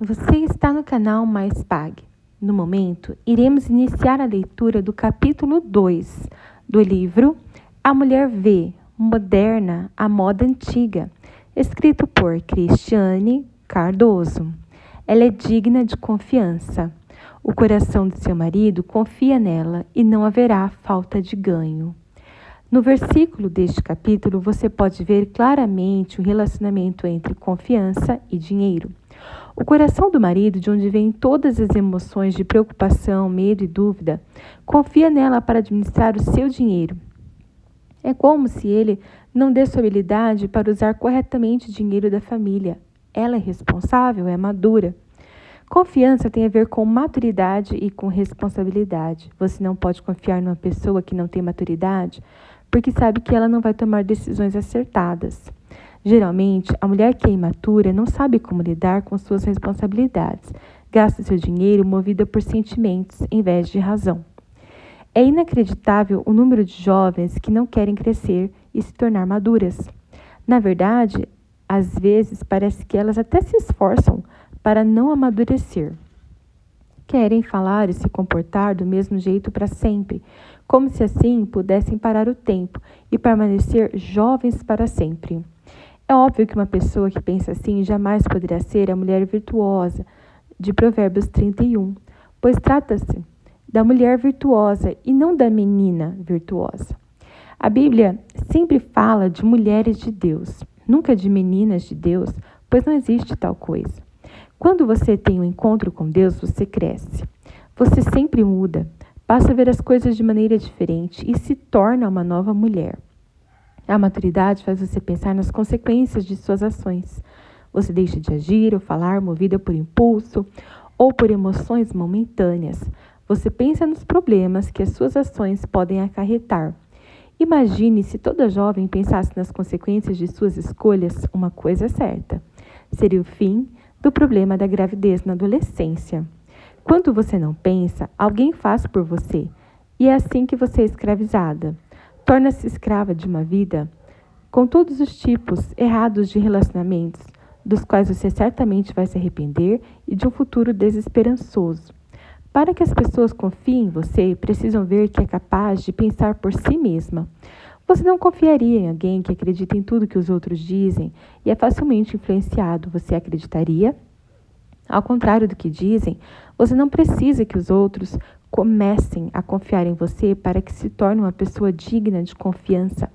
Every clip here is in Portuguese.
Você está no canal Mais Pague. No momento, iremos iniciar a leitura do capítulo 2 do livro A Mulher Vê, Moderna, a Moda Antiga, escrito por Cristiane Cardoso. Ela é digna de confiança. O coração de seu marido confia nela e não haverá falta de ganho. No versículo deste capítulo, você pode ver claramente o relacionamento entre confiança e dinheiro. O coração do marido, de onde vêm todas as emoções de preocupação, medo e dúvida, confia nela para administrar o seu dinheiro. É como se ele não desse sua habilidade para usar corretamente o dinheiro da família. Ela é responsável, é madura. Confiança tem a ver com maturidade e com responsabilidade. Você não pode confiar numa pessoa que não tem maturidade, porque sabe que ela não vai tomar decisões acertadas. Geralmente, a mulher que é imatura não sabe como lidar com suas responsabilidades, gasta seu dinheiro movida por sentimentos em vez de razão. É inacreditável o número de jovens que não querem crescer e se tornar maduras. Na verdade, às vezes parece que elas até se esforçam para não amadurecer. Querem falar e se comportar do mesmo jeito para sempre, como se assim pudessem parar o tempo e permanecer jovens para sempre. É óbvio que uma pessoa que pensa assim jamais poderá ser a mulher virtuosa de Provérbios 31, pois trata-se da mulher virtuosa e não da menina virtuosa. A Bíblia sempre fala de mulheres de Deus, nunca de meninas de Deus, pois não existe tal coisa. Quando você tem um encontro com Deus, você cresce. Você sempre muda, passa a ver as coisas de maneira diferente e se torna uma nova mulher. A maturidade faz você pensar nas consequências de suas ações. Você deixa de agir ou falar movida por impulso ou por emoções momentâneas. Você pensa nos problemas que as suas ações podem acarretar. Imagine se toda jovem pensasse nas consequências de suas escolhas, uma coisa é certa. Seria o fim do problema da gravidez na adolescência. Quando você não pensa, alguém faz por você. E é assim que você é escravizada. Torna-se escrava de uma vida com todos os tipos errados de relacionamentos, dos quais você certamente vai se arrepender, e de um futuro desesperançoso. Para que as pessoas confiem em você, precisam ver que é capaz de pensar por si mesma. Você não confiaria em alguém que acredita em tudo que os outros dizem e é facilmente influenciado. Você acreditaria? Ao contrário do que dizem, você não precisa que os outros comecem a confiar em você para que se torne uma pessoa digna de confiança.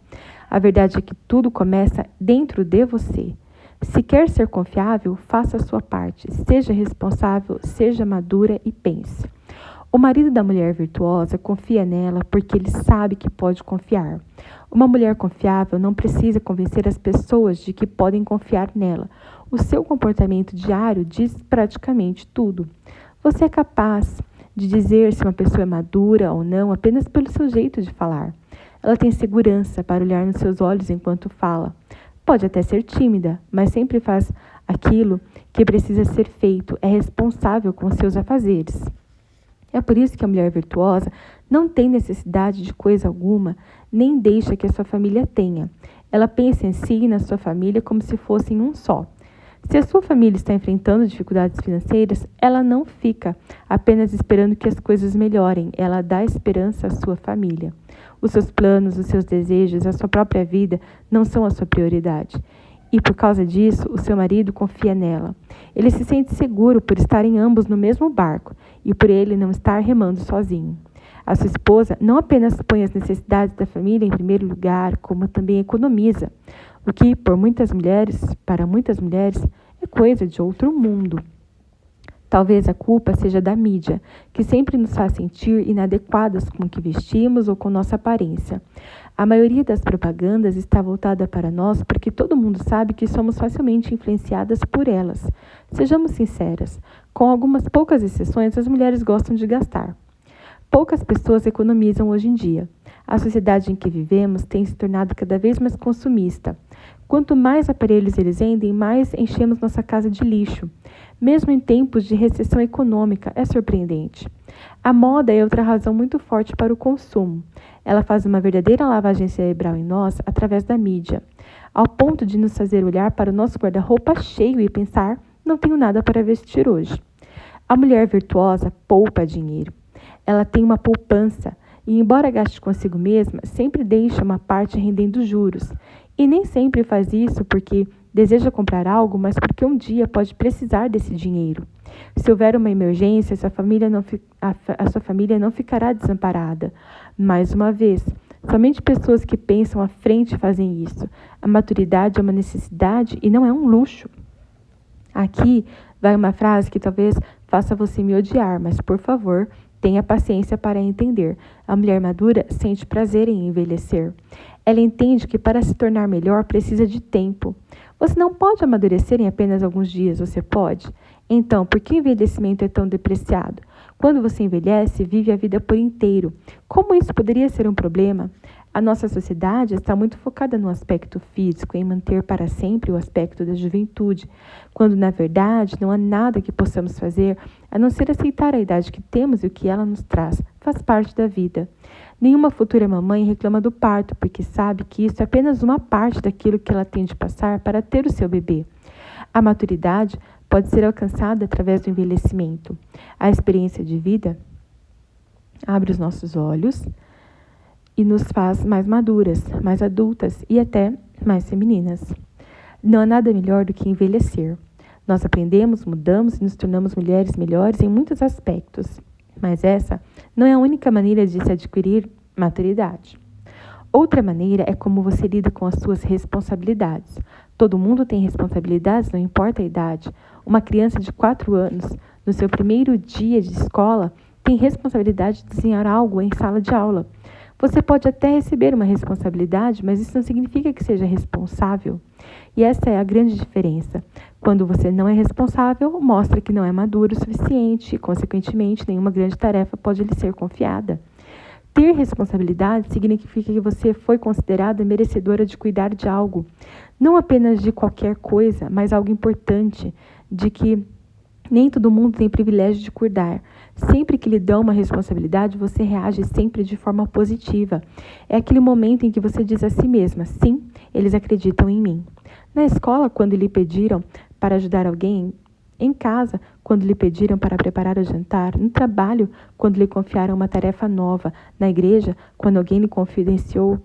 A verdade é que tudo começa dentro de você. Se quer ser confiável, faça a sua parte. Seja responsável, seja madura e pense. O marido da mulher virtuosa confia nela porque ele sabe que pode confiar. Uma mulher confiável não precisa convencer as pessoas de que podem confiar nela. O seu comportamento diário diz praticamente tudo. Você é capaz de dizer se uma pessoa é madura ou não apenas pelo seu jeito de falar. Ela tem segurança para olhar nos seus olhos enquanto fala. Pode até ser tímida, mas sempre faz aquilo que precisa ser feito, é responsável com seus afazeres. É por isso que a mulher virtuosa não tem necessidade de coisa alguma, nem deixa que a sua família tenha. Ela pensa em si e na sua família como se fossem um só. Se a sua família está enfrentando dificuldades financeiras, ela não fica apenas esperando que as coisas melhorem, ela dá esperança à sua família. Os seus planos, os seus desejos, a sua própria vida não são a sua prioridade. E por causa disso, o seu marido confia nela. Ele se sente seguro por estarem ambos no mesmo barco e por ele não estar remando sozinho. A sua esposa não apenas põe as necessidades da família em primeiro lugar, como também economiza, o que, para muitas mulheres, é coisa de outro mundo. Talvez a culpa seja da mídia, que sempre nos faz sentir inadequadas com o que vestimos ou com nossa aparência. A maioria das propagandas está voltada para nós porque todo mundo sabe que somos facilmente influenciadas por elas. Sejamos sinceras, com algumas poucas exceções, as mulheres gostam de gastar. Poucas pessoas economizam hoje em dia. A sociedade em que vivemos tem se tornado cada vez mais consumista. Quanto mais aparelhos eles vendem, mais enchemos nossa casa de lixo. Mesmo em tempos de recessão econômica, é surpreendente. A moda é outra razão muito forte para o consumo. Ela faz uma verdadeira lavagem cerebral em nós através da mídia, ao ponto de nos fazer olhar para o nosso guarda-roupa cheio e pensar: não tenho nada para vestir hoje. A mulher virtuosa poupa dinheiro. Ela tem uma poupança e, embora gaste consigo mesma, sempre deixa uma parte rendendo juros. E nem sempre faz isso porque deseja comprar algo, mas porque um dia pode precisar desse dinheiro. Se houver uma emergência, a sua família não ficará desamparada. Mais uma vez, somente pessoas que pensam à frente fazem isso. A maturidade é uma necessidade e não é um luxo. Aqui vai uma frase que talvez faça você me odiar, mas, por favor, tenha paciência para entender. A mulher madura sente prazer em envelhecer. Ela entende que para se tornar melhor precisa de tempo. Você não pode amadurecer em apenas alguns dias, você pode? Então, por que o envelhecimento é tão depreciado? Quando você envelhece, vive a vida por inteiro. Como isso poderia ser um problema? A nossa sociedade está muito focada no aspecto físico, em manter para sempre o aspecto da juventude, quando, na verdade, não há nada que possamos fazer a não ser aceitar a idade que temos e o que ela nos traz. Faz parte da vida. Nenhuma futura mamãe reclama do parto, porque sabe que isso é apenas uma parte daquilo que ela tem de passar para ter o seu bebê. A maturidade pode ser alcançada através do envelhecimento. A experiência de vida abre os nossos olhos e nos faz mais maduras, mais adultas e até mais femininas. Não há nada melhor do que envelhecer. Nós aprendemos, mudamos e nos tornamos mulheres melhores em muitos aspectos, mas essa não é a única maneira de se adquirir maturidade. Outra maneira é como você lida com as suas responsabilidades. Todo mundo tem responsabilidades, não importa a idade. Uma criança de 4 anos, no seu primeiro dia de escola, tem responsabilidade de desenhar algo em sala de aula. Você pode até receber uma responsabilidade, mas isso não significa que seja responsável. E essa é a grande diferença. Quando você não é responsável, mostra que não é maduro o suficiente e, consequentemente, nenhuma grande tarefa pode lhe ser confiada. Ter responsabilidade significa que você foi considerada merecedora de cuidar de algo. Não apenas de qualquer coisa, mas algo importante, de que nem todo mundo tem privilégio de cuidar. Sempre que lhe dão uma responsabilidade, você reage sempre de forma positiva. É aquele momento em que você diz a si mesma, sim, eles acreditam em mim. Na escola, quando lhe pediram para ajudar alguém, em casa, quando lhe pediram para preparar o jantar, no trabalho, quando lhe confiaram uma tarefa nova, na igreja, quando alguém lhe confidenciou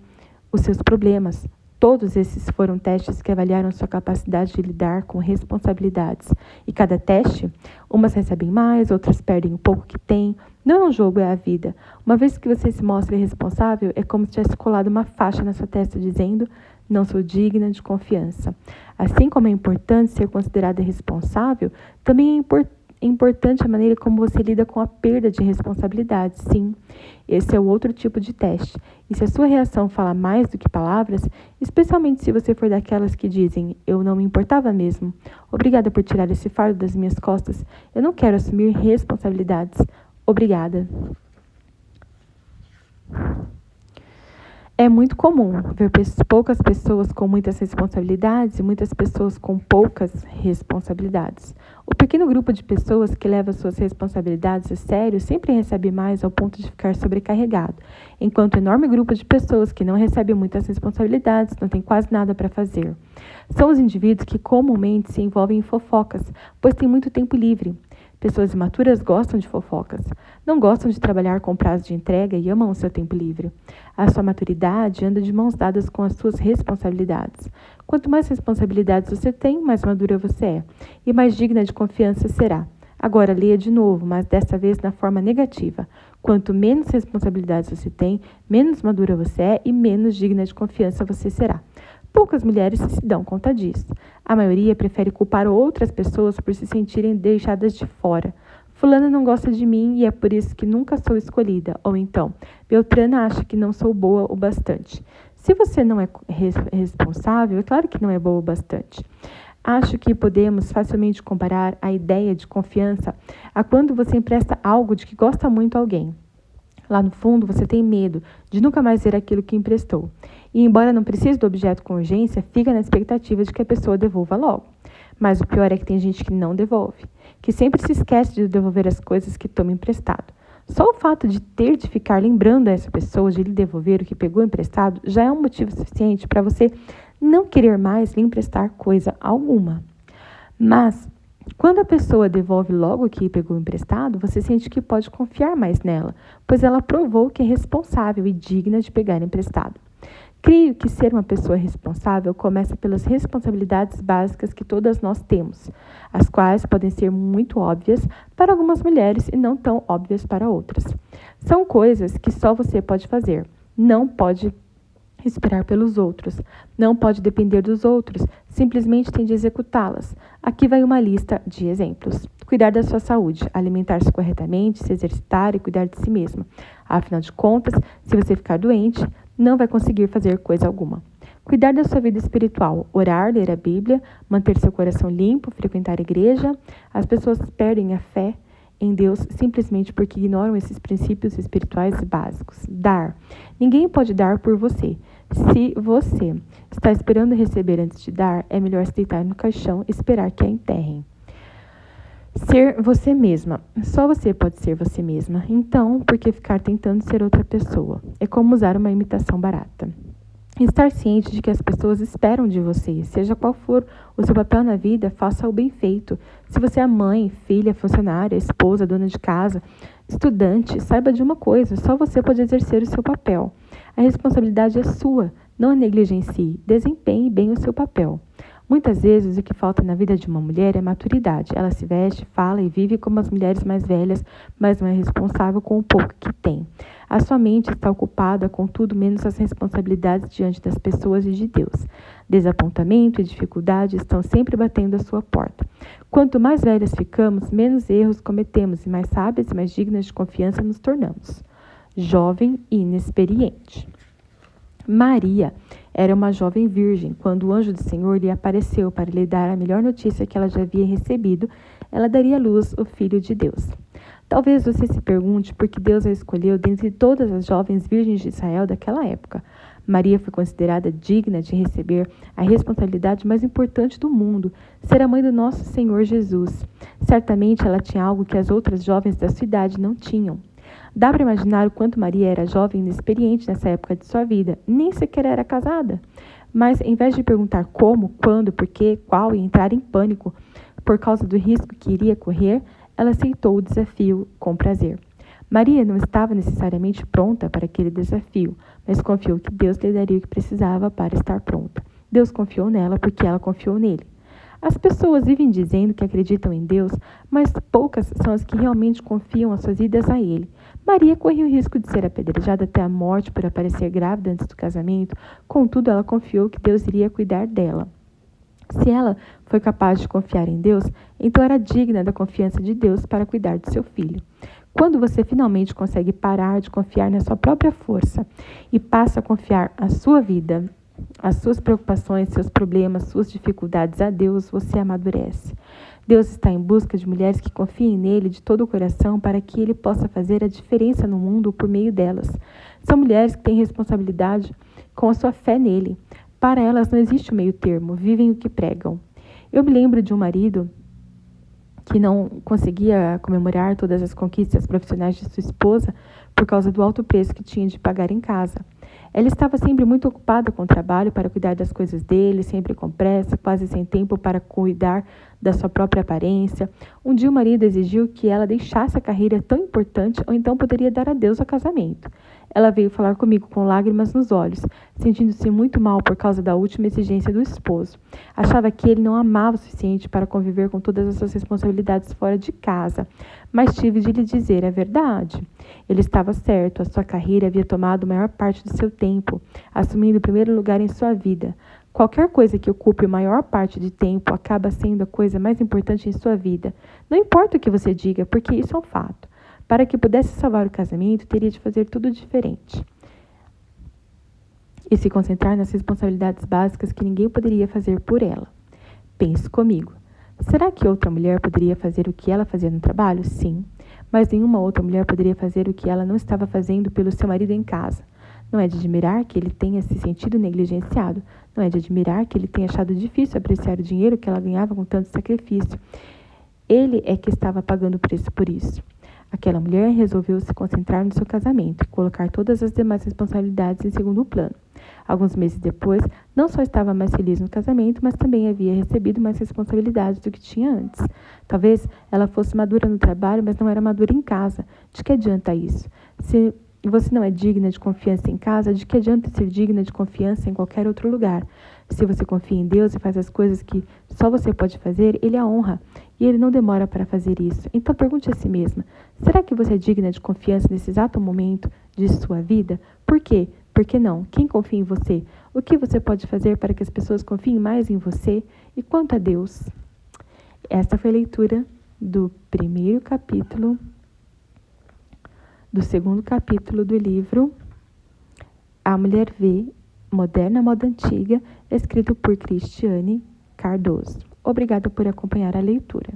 os seus problemas. Todos esses foram testes que avaliaram sua capacidade de lidar com responsabilidades. E cada teste, umas recebem mais, outras perdem o pouco que têm. Não é um jogo, é a vida. Uma vez que você se mostra irresponsável, é como se tivesse colado uma faixa na sua testa dizendo: não sou digna de confiança. Assim como é importante ser considerada responsável, também é importante a maneira como você lida com a perda de responsabilidade. Sim, esse é o outro tipo de teste. E se a sua reação fala mais do que palavras, especialmente se você for daquelas que dizem, eu não me importava mesmo, obrigada por tirar esse fardo das minhas costas, eu não quero assumir responsabilidades, obrigada. É muito comum ver poucas pessoas com muitas responsabilidades e muitas pessoas com poucas responsabilidades. O pequeno grupo de pessoas que leva suas responsabilidades a sério sempre recebe mais ao ponto de ficar sobrecarregado, enquanto o enorme grupo de pessoas que não recebe muitas responsabilidades não tem quase nada para fazer. São os indivíduos que comumente se envolvem em fofocas, pois têm muito tempo livre. Pessoas imaturas gostam de fofocas, não gostam de trabalhar com prazo de entrega e amam o seu tempo livre. A sua maturidade anda de mãos dadas com as suas responsabilidades. Quanto mais responsabilidades você tem, mais madura você é, e mais digna de confiança será. Agora leia de novo, mas desta vez na forma negativa. Quanto menos responsabilidades você tem, menos madura você é e menos digna de confiança você será. Poucas mulheres se dão conta disso. A maioria prefere culpar outras pessoas por se sentirem deixadas de fora. Fulana não gosta de mim e é por isso que nunca sou escolhida. Ou então, Beltrana acha que não sou boa o bastante. Se você não é responsável, é claro que não é boa o bastante. Acho que podemos facilmente comparar a ideia de confiança a quando você empresta algo de que gosta muito a alguém. Lá no fundo, você tem medo de nunca mais ver aquilo que emprestou. E, embora não precise do objeto com urgência, fica na expectativa de que a pessoa devolva logo. Mas o pior é que tem gente que não devolve, que sempre se esquece de devolver as coisas que toma emprestado. Só o fato de ter de ficar lembrando a essa pessoa de lhe devolver o que pegou emprestado já é um motivo suficiente para você não querer mais lhe emprestar coisa alguma. Mas Quando a pessoa devolve logo o que pegou emprestado, você sente que pode confiar mais nela, pois ela provou que é responsável e digna de pegar emprestado. Creio que ser uma pessoa responsável começa pelas responsabilidades básicas que todas nós temos, as quais podem ser muito óbvias para algumas mulheres e não tão óbvias para outras. São coisas que só você pode fazer, não pode esperar pelos outros, não pode depender dos outros, simplesmente tem de executá-las. Aqui vai uma lista de exemplos. Cuidar da sua saúde, alimentar-se corretamente, se exercitar e cuidar de si mesma. Afinal de contas, se você ficar doente, não vai conseguir fazer coisa alguma. Cuidar da sua vida espiritual, orar, ler a Bíblia, manter seu coração limpo, frequentar a igreja. As pessoas perdem a fé em Deus simplesmente porque ignoram esses princípios espirituais básicos. Dar. Ninguém pode dar por você. Se você está esperando receber antes de dar, é melhor se deitar no caixão e esperar que a enterrem. Ser você mesma. Só você pode ser você mesma. Então, por que ficar tentando ser outra pessoa? É como usar uma imitação barata. Estar ciente de que as pessoas esperam de você, seja qual for o seu papel na vida, faça-o bem feito. Se você é mãe, filha, funcionária, esposa, dona de casa, estudante, saiba de uma coisa, só você pode exercer o seu papel. A responsabilidade é sua, não a negligencie. Desempenhe bem o seu papel. Muitas vezes o que falta na vida de uma mulher é maturidade. Ela se veste, fala e vive como as mulheres mais velhas, mas não é responsável com o pouco que tem. A sua mente está ocupada com tudo menos as responsabilidades diante das pessoas e de Deus. Desapontamento e dificuldade estão sempre batendo à sua porta. Quanto mais velhas ficamos, menos erros cometemos e mais sábias e mais dignas de confiança nos tornamos. Jovem e inexperiente. Maria era uma jovem virgem. Quando o anjo do Senhor lhe apareceu para lhe dar a melhor notícia que ela já havia recebido, ela daria à luz o Filho de Deus. Talvez você se pergunte por que Deus a escolheu dentre todas as jovens virgens de Israel daquela época. Maria foi considerada digna de receber a responsabilidade mais importante do mundo, ser a mãe do nosso Senhor Jesus. Certamente ela tinha algo que as outras jovens da sua idade não tinham. Dá para imaginar o quanto Maria era jovem e inexperiente nessa época de sua vida, nem sequer era casada. Mas, em vez de perguntar como, quando, por quê, qual e entrar em pânico por causa do risco que iria correr, ela aceitou o desafio com prazer. Maria não estava necessariamente pronta para aquele desafio, mas confiou que Deus lhe daria o que precisava para estar pronta. Deus confiou nela porque ela confiou nele. As pessoas vivem dizendo que acreditam em Deus, mas poucas são as que realmente confiam as suas vidas a Ele. Maria corria o risco de ser apedrejada até a morte por aparecer grávida antes do casamento, contudo ela confiou que Deus iria cuidar dela. Se ela foi capaz de confiar em Deus, então era digna da confiança de Deus para cuidar de seu filho. Quando você finalmente consegue parar de confiar na sua própria força e passa a confiar a sua vida, as suas preocupações, seus problemas, suas dificuldades a Deus, você amadurece. Deus está em busca de mulheres que confiem nele de todo o coração para que ele possa fazer a diferença no mundo por meio delas. São mulheres que têm responsabilidade com a sua fé nele. Para elas não existe o meio termo, vivem o que pregam. Eu me lembro de um marido que não conseguia comemorar todas as conquistas profissionais de sua esposa por causa do alto preço que tinha de pagar em casa. Ela estava sempre muito ocupada com o trabalho para cuidar das coisas dele, sempre com pressa, quase sem tempo para cuidar da sua própria aparência. Um dia o marido exigiu que ela deixasse a carreira tão importante ou então poderia dar adeus ao casamento. Ela veio falar comigo com lágrimas nos olhos, sentindo-se muito mal por causa da última exigência do esposo. Achava que ele não a amava o suficiente para conviver com todas as suas responsabilidades fora de casa. Mas tive de lhe dizer a verdade. Ele estava certo, a sua carreira havia tomado a maior parte do seu tempo, assumindo o primeiro lugar em sua vida. Qualquer coisa que ocupe a maior parte de tempo acaba sendo a coisa mais importante em sua vida. Não importa o que você diga, porque isso é um fato. Para que pudesse salvar o casamento, teria de fazer tudo diferente e se concentrar nas responsabilidades básicas que ninguém poderia fazer por ela. Pense comigo. Será que outra mulher poderia fazer o que ela fazia no trabalho? Sim. Mas nenhuma outra mulher poderia fazer o que ela não estava fazendo pelo seu marido em casa. Não é de admirar que ele tenha se sentido negligenciado. Não é de admirar que ele tenha achado difícil apreciar o dinheiro que ela ganhava com tanto sacrifício. Ele é que estava pagando o preço por isso. Aquela mulher resolveu se concentrar no seu casamento e colocar todas as demais responsabilidades em segundo plano. Alguns meses depois, não só estava mais feliz no casamento, mas também havia recebido mais responsabilidades do que tinha antes. Talvez ela fosse madura no trabalho, mas não era madura em casa. De que adianta isso? Se você não é digna de confiança em casa, de que adianta ser digna de confiança em qualquer outro lugar? Se você confia em Deus e faz as coisas que só você pode fazer, Ele a honra. E Ele não demora para fazer isso. Então pergunte a si mesma, será que você é digna de confiança nesse exato momento de sua vida? Por quê? Por que não? Quem confia em você? O que você pode fazer para que as pessoas confiem mais em você? E quanto a Deus? Esta foi a leitura do primeiro capítulo, do segundo capítulo do livro A Mulher Vê, Moderna Moda Antiga, escrito por Cristiane Cardoso. Obrigada por acompanhar a leitura.